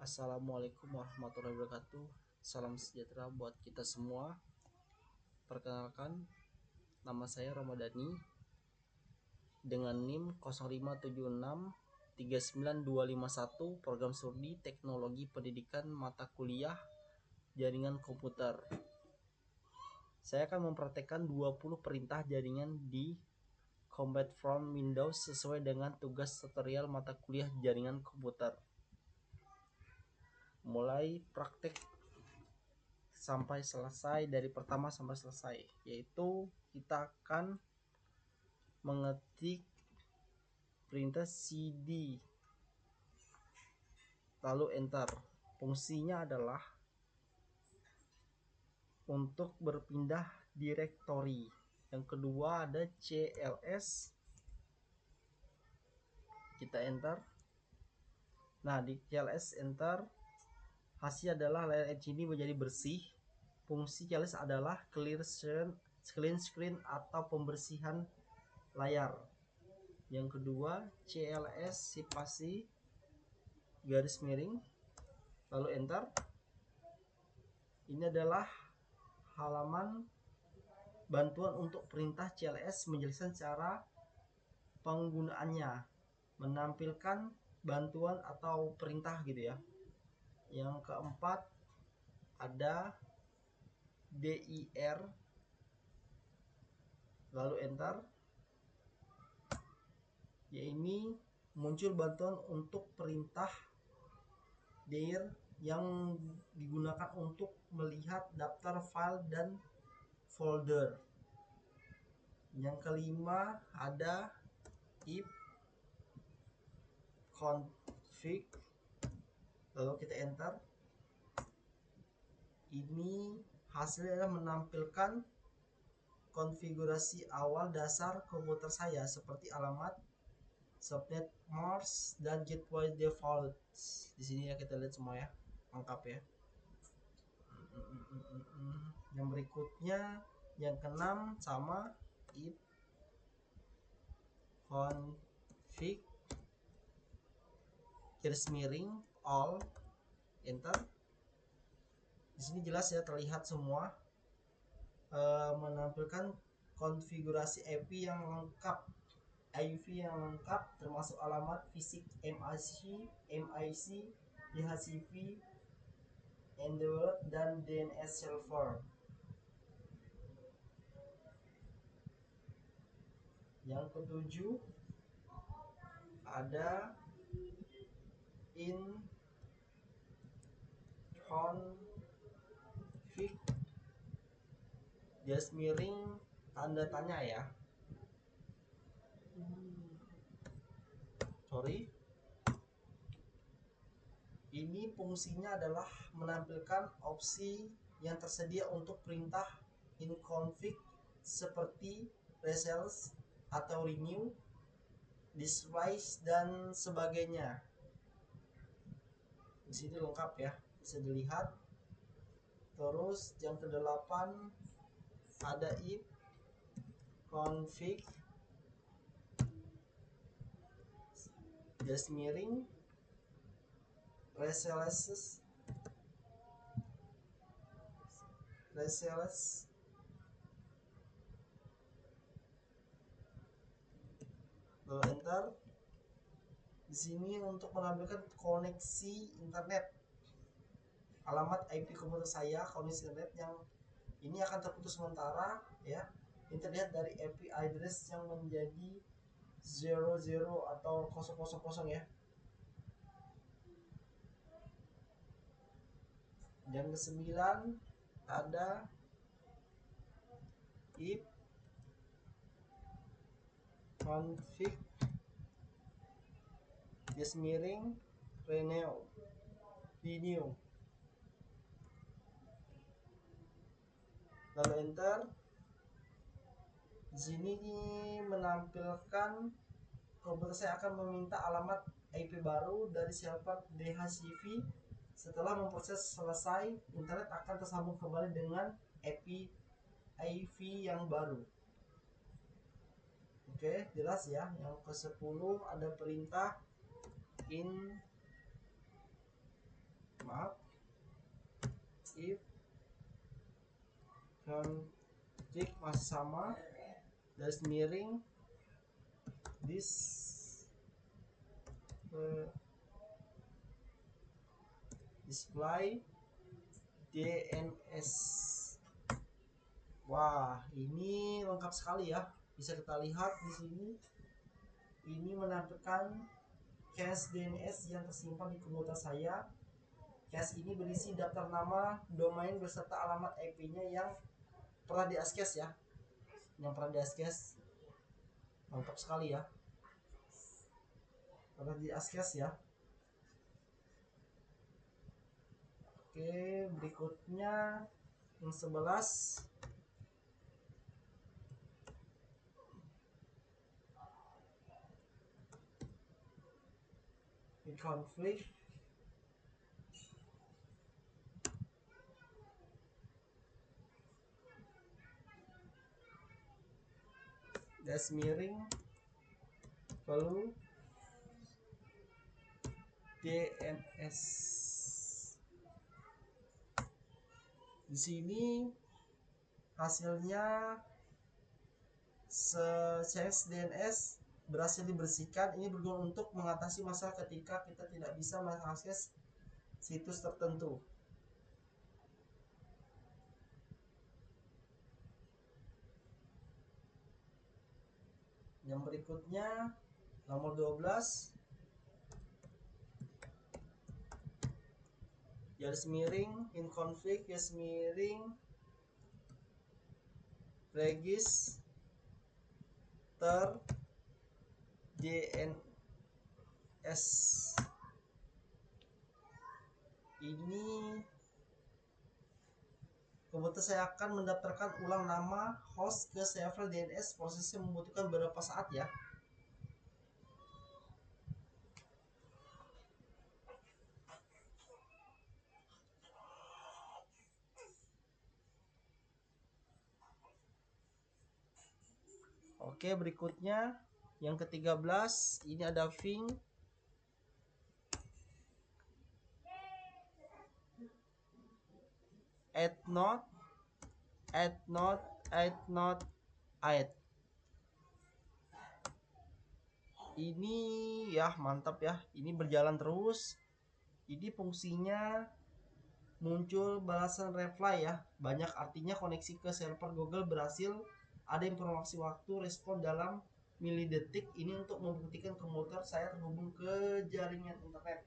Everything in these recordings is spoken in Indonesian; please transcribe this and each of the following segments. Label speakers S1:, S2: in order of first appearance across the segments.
S1: Assalamualaikum warahmatullahi wabarakatuh. Salam sejahtera buat kita semua. Perkenalkan, nama saya Ramadhani dengan NIM 057639251, program studi Teknologi Pendidikan mata kuliah Jaringan Komputer. Saya akan mempraktekkan 20 perintah jaringan di Combat from Windows sesuai dengan tugas tutorial mata kuliah Jaringan Komputer. Mulai praktek sampai selesai, dari pertama sampai selesai, yaitu kita akan mengetik perintah cd lalu enter. Fungsinya adalah untuk berpindah direktori. Yang kedua ada cls, kita enter. Nah, di cls enter, hasil adalah layar LCD menjadi bersih. Fungsi cls adalah clear screen atau pembersihan layar. Yang kedua cls spasi garis miring lalu enter. Ini adalah halaman bantuan untuk perintah cls, menjelaskan cara penggunaannya, menampilkan bantuan atau perintah gitu ya. Yang keempat ada dir lalu enter. Ya, ini muncul bantuan untuk perintah dir yang digunakan untuk melihat daftar file dan folder. Yang kelima ada if config lalu kita enter. Ini hasilnya adalah menampilkan konfigurasi awal dasar komputer saya seperti alamat, subnet, MORS, dan gateway default. Di sini ya kita lihat semua ya, lengkap ya. Yang berikutnya yang keenam sama if config garis miring all enter. Di sini jelas ya, terlihat semua menampilkan konfigurasi IP yang lengkap, termasuk alamat fisik MIC, DHCP, Endeavour, dan DNS server. Yang ketujuh ada in config garis miring tanda tanya ya. Ini fungsinya adalah menampilkan opsi yang tersedia untuk perintah in config seperti reset atau renew, displace, dan sebagainya. Di sini lengkap ya, bisa dilihat. Terus yang kedelapan ada if config garis miring reset lalu enter. Di sini untuk menampilkan koneksi internet, alamat IP komputer saya, koneksi internet yang ini akan terputus sementara ya. Ini terlihat dari IP address yang menjadi 00 atau 000 ya. Yang kesembilan ada if config garis miring renew lalu enter. Di sini menampilkan komputer saya akan meminta alamat IP baru dari server DHCP. Setelah memproses selesai, internet akan tersambung kembali dengan IP yang baru. Oke, jelas ya. Yang ke-10 ada perintah in maaf, if config masih sama, garis miring this display DNS. Wah, ini lengkap sekali ya. Bisa kita lihat di sini. Ini menampilkan cache DNS yang tersimpan di komputer saya. Cache ini berisi daftar nama, domain beserta alamat IP-nya yang pernah di access ya. Yang pernah di access. Lengkap sekali ya. Pernah di access ya. Oke, berikutnya yang 11. Config garis miring lalu DNS. Di sini hasilnya cache DNS berhasil dibersihkan. Ini berguna untuk mengatasi masalah ketika kita tidak bisa mengakses situs tertentu. Yang berikutnya nomor 12, garis miring inconfig garis miring register DNS. Ini komputer saya akan mendaftarkan ulang nama host ke server DNS. Prosesnya membutuhkan beberapa saat ya. Oke, berikutnya yang ke-13, ini ada Ving add node. Ini ya mantap ya, ini berjalan terus. Ini fungsinya muncul balasan reply ya, banyak, artinya koneksi ke server Google berhasil. Ada informasi waktu respon dalam milidetik. Ini untuk membuktikan komputer saya terhubung ke jaringan internet.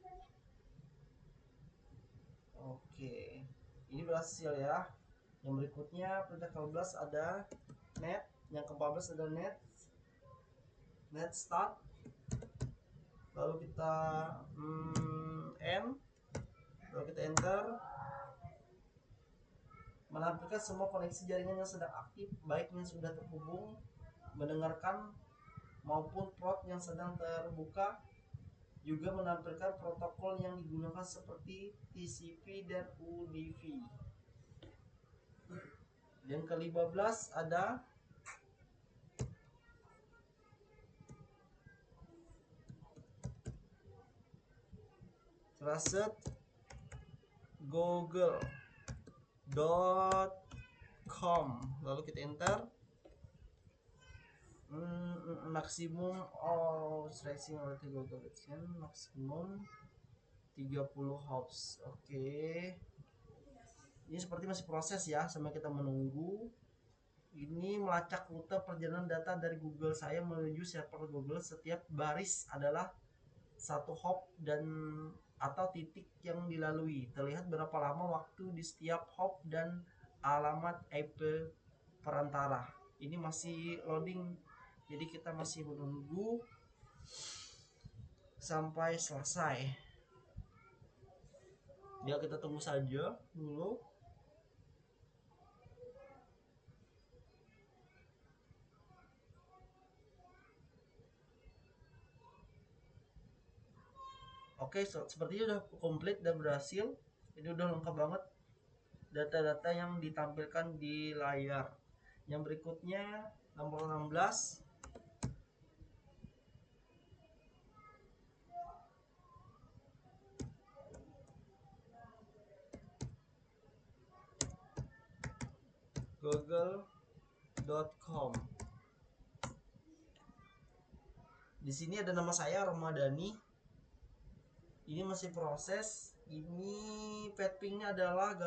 S1: Oke, ini berhasil ya. Yang berikutnya perintah ke-12 ada net, yang ke-14 ada net start. Lalu kita lalu kita enter, menampilkan semua koneksi jaringan yang sedang aktif, baik yang sudah terhubung, mendengarkan, maupun port yang sedang terbuka. Juga menampilkan protokol yang digunakan seperti TCP dan UDP. Yang ke-15 ada trusted google.com. Lalu kita enter. Maksimum stretching oleh Google Adsense maksimum 30 hops. Oke. Ini seperti masih proses ya, sampai kita menunggu. Ini melacak rute perjalanan data dari Google saya menuju server Google. Setiap baris adalah satu hop dan atau titik yang dilalui. Terlihat berapa lama waktu di setiap hop dan alamat IP perantara. Ini masih loading, jadi kita masih menunggu sampai selesai. Ya, kita tunggu saja dulu. Oke, sepertinya udah komplit, udah berhasil. Ini udah lengkap banget data-data yang ditampilkan di layar. Yang berikutnya nomor 16. google.com. Di sini ada nama saya Ramadhani. Ini masih proses. Ini pet pinknya adalah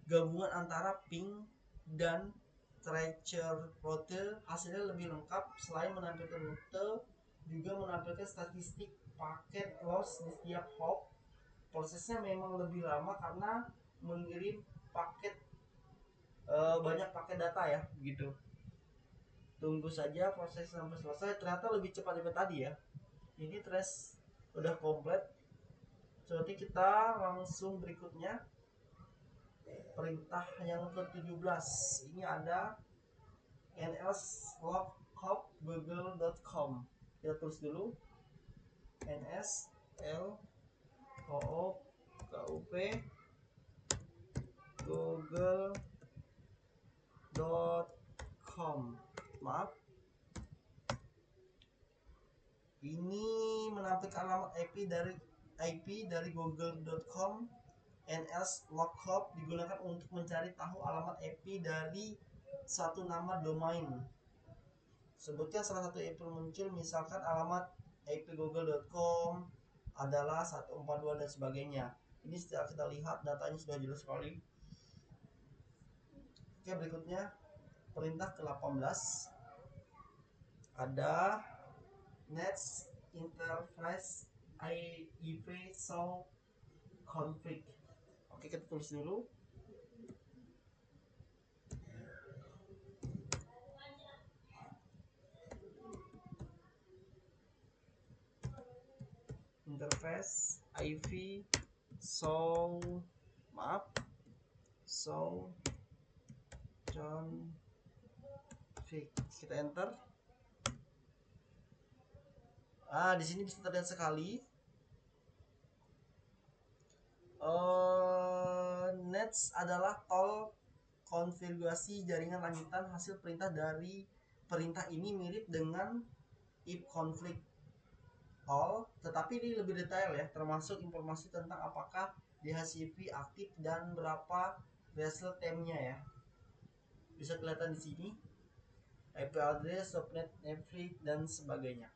S1: gabungan antara pink dan treasure route. Hasilnya lebih lengkap. Selain menampilkan rute, juga menampilkan statistik paket loss di setiap hop. Prosesnya memang lebih lama karena mengirim paket banyak paket data ya, begitu. Tunggu saja proses sampai selesai. Ternyata lebih cepat daripada tadi ya. Ini trace udah komplit. Seperti kita langsung berikutnya, perintah yang ke-17. Ini ada nslockup google.com. Kita tulis dulu nslockup google.com. Maaf, ini menampilkan alamat IP dari google.com. nslockup digunakan untuk mencari tahu alamat IP dari satu nama domain. Sebutkan salah satu IP muncul, misalkan alamat IP google.com adalah 142 dan sebagainya. Ini setelah kita lihat datanya sudah jelas sekali. Oke, berikutnya perintah ke-18 ada Next Interface IV show config. Oke, kita tulis dulu. Interface IV show config. Kita enter. Di sini bisa terlihat sekali. Nets adalah tol konfigurasi jaringan lanjutan. Hasil perintah dari perintah ini mirip dengan if conflict all, tetapi ini lebih detail ya, termasuk informasi tentang apakah DHCP aktif dan berapa result time-nya ya. Bisa kelihatan di sini. IP address, subnet, netflix dan sebagainya.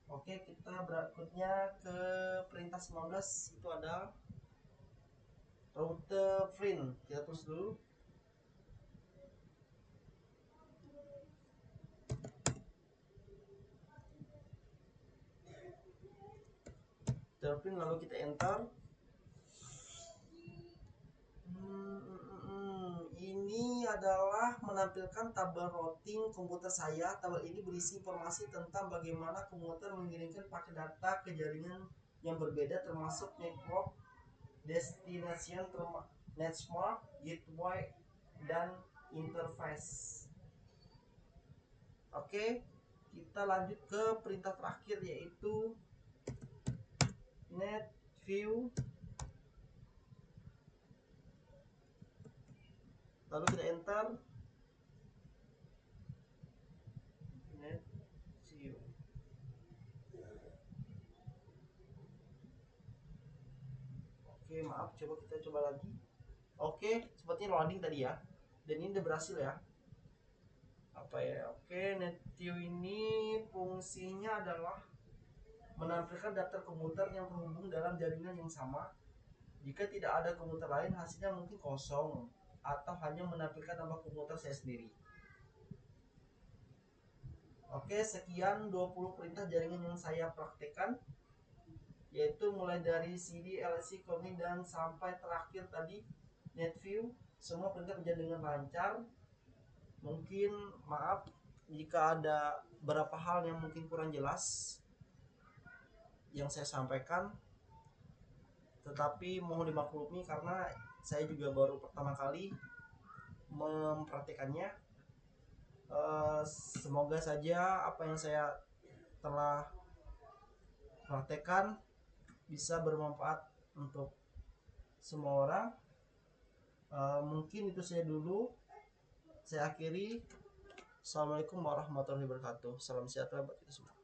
S1: Oke, kita berikutnya ke perintah 19. Itu ada route print. Kita tulis dulu. Print, lalu kita enter. Ini adalah menampilkan tabel routing komputer saya. Tabel ini berisi informasi tentang bagaimana komputer mengirimkan paket data ke jaringan yang berbeda, termasuk network, destination, network, gateway, dan interface. Oke, kita lanjut ke perintah terakhir, yaitu net view. Lalu kita enter. Net view. Oke, maaf, kita coba lagi. Oke, sepertinya loading tadi ya. Dan ini udah berhasil ya. Apa ya? Oke, net view ini fungsinya adalah menampilkan daftar komputer yang terhubung dalam jaringan yang sama. Jika tidak ada komputer lain, hasilnya mungkin kosong atau hanya menampilkan nama komputer saya sendiri. Oke, sekian 20 perintah jaringan yang saya praktekkan, yaitu mulai dari CD, LSC, Comlink, dan sampai terakhir tadi NetView. Semua perintah berjalan dengan lancar. Mungkin maaf jika ada beberapa hal yang mungkin kurang jelas yang saya sampaikan, tetapi mohon dimaklumi karena saya juga baru pertama kali mempraktekannya. Semoga saja apa yang saya telah praktekkan bisa bermanfaat untuk semua orang. Mungkin itu saya dulu. Saya akhiri. Assalamualaikum warahmatullahi wabarakatuh. Salam sejahtera buat kita semua.